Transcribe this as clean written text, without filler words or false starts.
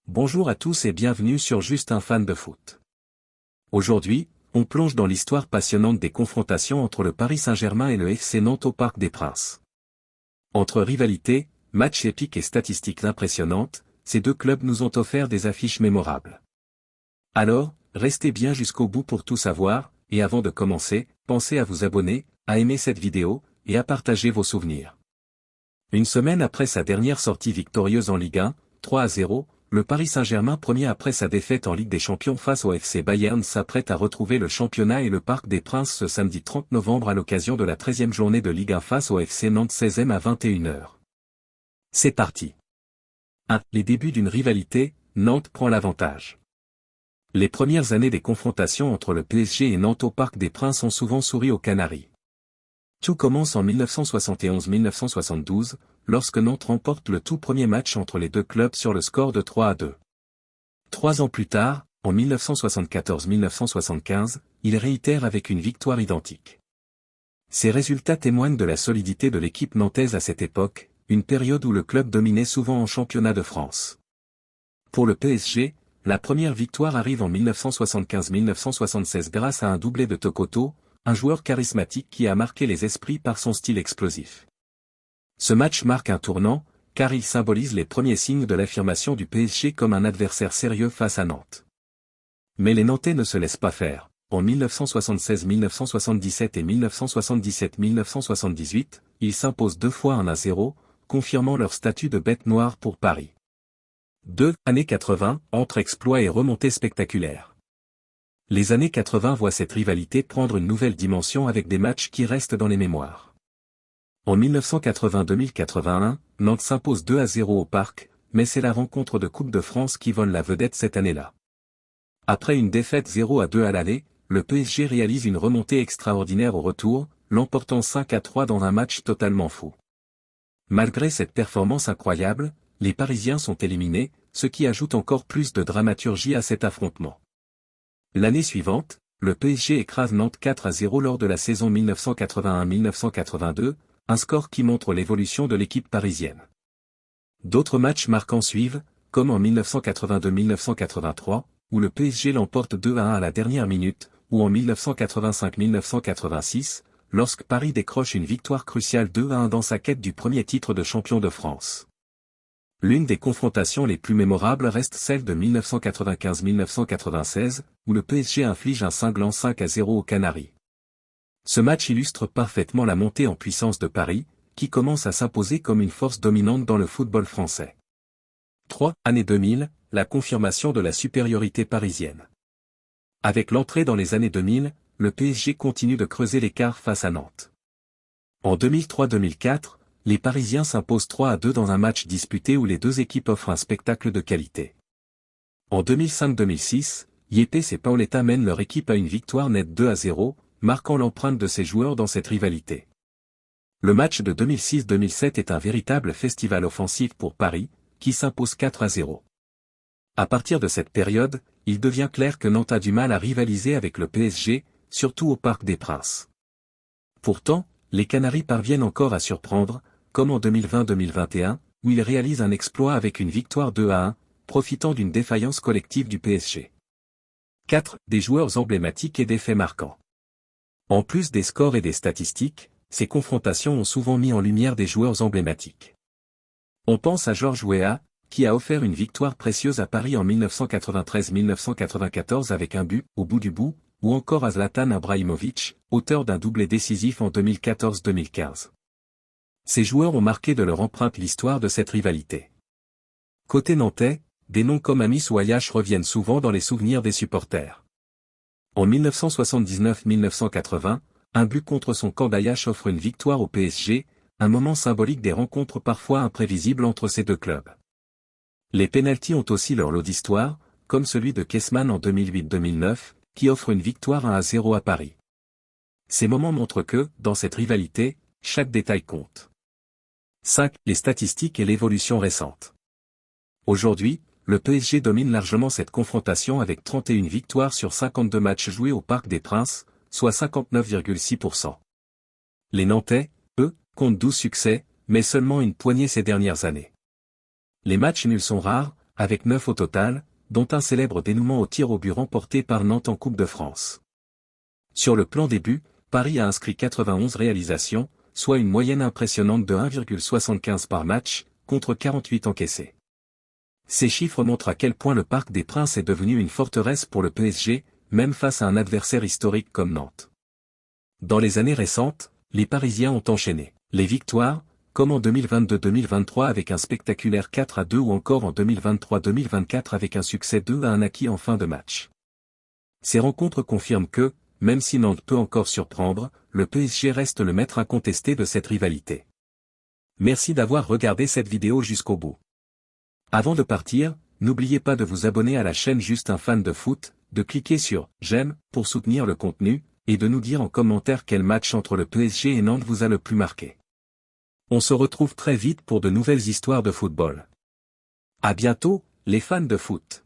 Bonjour à tous et bienvenue sur Juste un fan de foot. Aujourd'hui, on plonge dans l'histoire passionnante des confrontations entre le Paris Saint-Germain et le FC Nantes au Parc des Princes. Entre rivalité, matchs épiques et statistiques impressionnantes, ces deux clubs nous ont offert des affiches mémorables. Alors, restez bien jusqu'au bout pour tout savoir, et avant de commencer, pensez à vous abonner, à aimer cette vidéo, et à partager vos souvenirs. Une semaine après sa dernière sortie victorieuse en Ligue 1, 3-0, le Paris Saint-Germain, premier après sa défaite en Ligue des Champions face au FC Bayern, s'apprête à retrouver le championnat et le Parc des Princes ce samedi 30 novembre à l'occasion de la 13e journée de Ligue 1 face au FC Nantes 16e à 21h. C'est parti. 1. Les débuts d'une rivalité, Nantes prend l'avantage. Les premières années des confrontations entre le PSG et Nantes au Parc des Princes ont souvent souri aux Canaries. Tout commence en 1971-1972, lorsque Nantes remporte le tout premier match entre les deux clubs sur le score de 3-2. 3 ans plus tard, en 1974-1975, il réitère avec une victoire identique. Ces résultats témoignent de la solidité de l'équipe nantaise à cette époque, une période où le club dominait souvent en championnat de France. Pour le PSG, la première victoire arrive en 1975-1976 grâce à un doublé de Tokoto, un joueur charismatique qui a marqué les esprits par son style explosif. Ce match marque un tournant, car il symbolise les premiers signes de l'affirmation du PSG comme un adversaire sérieux face à Nantes. Mais les Nantais ne se laissent pas faire. En 1976-1977 et 1977-1978, ils s'imposent 2 fois 1-0, confirmant leur statut de bête noire pour Paris. 2 années 80, entre exploits et remontées spectaculaires. Les années 80 voient cette rivalité prendre une nouvelle dimension avec des matchs qui restent dans les mémoires. En 1980-2081, Nantes s'impose 2-0 au Parc, mais c'est la rencontre de Coupe de France qui vole la vedette cette année-là. Après une défaite 0-2 à l'aller, le PSG réalise une remontée extraordinaire au retour, l'emportant 5-3 dans un match totalement fou. Malgré cette performance incroyable, les Parisiens sont éliminés, ce qui ajoute encore plus de dramaturgie à cet affrontement. L'année suivante, le PSG écrase Nantes 4-0 lors de la saison 1981-1982, un score qui montre l'évolution de l'équipe parisienne. D'autres matchs marquants suivent, comme en 1982-1983, où le PSG l'emporte 2-1 à la dernière minute, ou en 1985-1986, lorsque Paris décroche une victoire cruciale 2-1 dans sa quête du premier titre de champion de France. L'une des confrontations les plus mémorables reste celle de 1995-1996, où le PSG inflige un cinglant 5-0 aux Canaries. Ce match illustre parfaitement la montée en puissance de Paris, qui commence à s'imposer comme une force dominante dans le football français. 3. Année 2000, la confirmation de la supériorité parisienne. Avec l'entrée dans les années 2000, le PSG continue de creuser l'écart face à Nantes. En 2003-2004, les Parisiens s'imposent 3-2 dans un match disputé où les deux équipes offrent un spectacle de qualité. En 2005-2006, Yepes et Paoletta mènent leur équipe à une victoire nette 2-0, marquant l'empreinte de ces joueurs dans cette rivalité. Le match de 2006-2007 est un véritable festival offensif pour Paris, qui s'impose 4-0. À partir de cette période, il devient clair que Nantes a du mal à rivaliser avec le PSG, surtout au Parc des Princes. Pourtant, les Canaries parviennent encore à surprendre, comme en 2020-2021, où ils réalisent un exploit avec une victoire 2-1, profitant d'une défaillance collective du PSG. 4. Des joueurs emblématiques et des faits marquants. En plus des scores et des statistiques, ces confrontations ont souvent mis en lumière des joueurs emblématiques. On pense à Georges Weah, qui a offert une victoire précieuse à Paris en 1993-1994 avec un but, au bout du bout, ou encore à Zlatan Ibrahimović, auteur d'un doublé décisif en 2014-2015. Ces joueurs ont marqué de leur empreinte l'histoire de cette rivalité. Côté nantais, des noms comme Amis ou Ayache reviennent souvent dans les souvenirs des supporters. En 1979-1980, un but contre son camp d'Ayache offre une victoire au PSG, un moment symbolique des rencontres parfois imprévisibles entre ces deux clubs. Les pénaltys ont aussi leur lot d'histoire, comme celui de Kessman en 2008-2009, qui offre une victoire 1-0 à Paris. Ces moments montrent que, dans cette rivalité, chaque détail compte. 5. Les statistiques et l'évolution récente. Aujourd'hui, le PSG domine largement cette confrontation avec 31 victoires sur 52 matchs joués au Parc des Princes, soit 59,6%. Les Nantais, eux, comptent 12 succès, mais seulement une poignée ces dernières années. Les matchs nuls sont rares, avec 9 au total, dont un célèbre dénouement au tir au but remporté par Nantes en Coupe de France. Sur le plan des buts, Paris a inscrit 91 réalisations, soit une moyenne impressionnante de 1,75 par match, contre 48 encaissés. Ces chiffres montrent à quel point le Parc des Princes est devenu une forteresse pour le PSG, même face à un adversaire historique comme Nantes. Dans les années récentes, les Parisiens ont enchaîné les victoires, comme en 2022-2023 avec un spectaculaire 4-2 ou encore en 2023-2024 avec un succès 2-1 acquis en fin de match. Ces rencontres confirment que, même si Nantes peut encore surprendre, le PSG reste le maître incontesté de cette rivalité. Merci d'avoir regardé cette vidéo jusqu'au bout. Avant de partir, n'oubliez pas de vous abonner à la chaîne Juste un fan de foot, de cliquer sur « J'aime » pour soutenir le contenu, et de nous dire en commentaire quel match entre le PSG et Nantes vous a le plus marqué. On se retrouve très vite pour de nouvelles histoires de football. À bientôt, les fans de foot.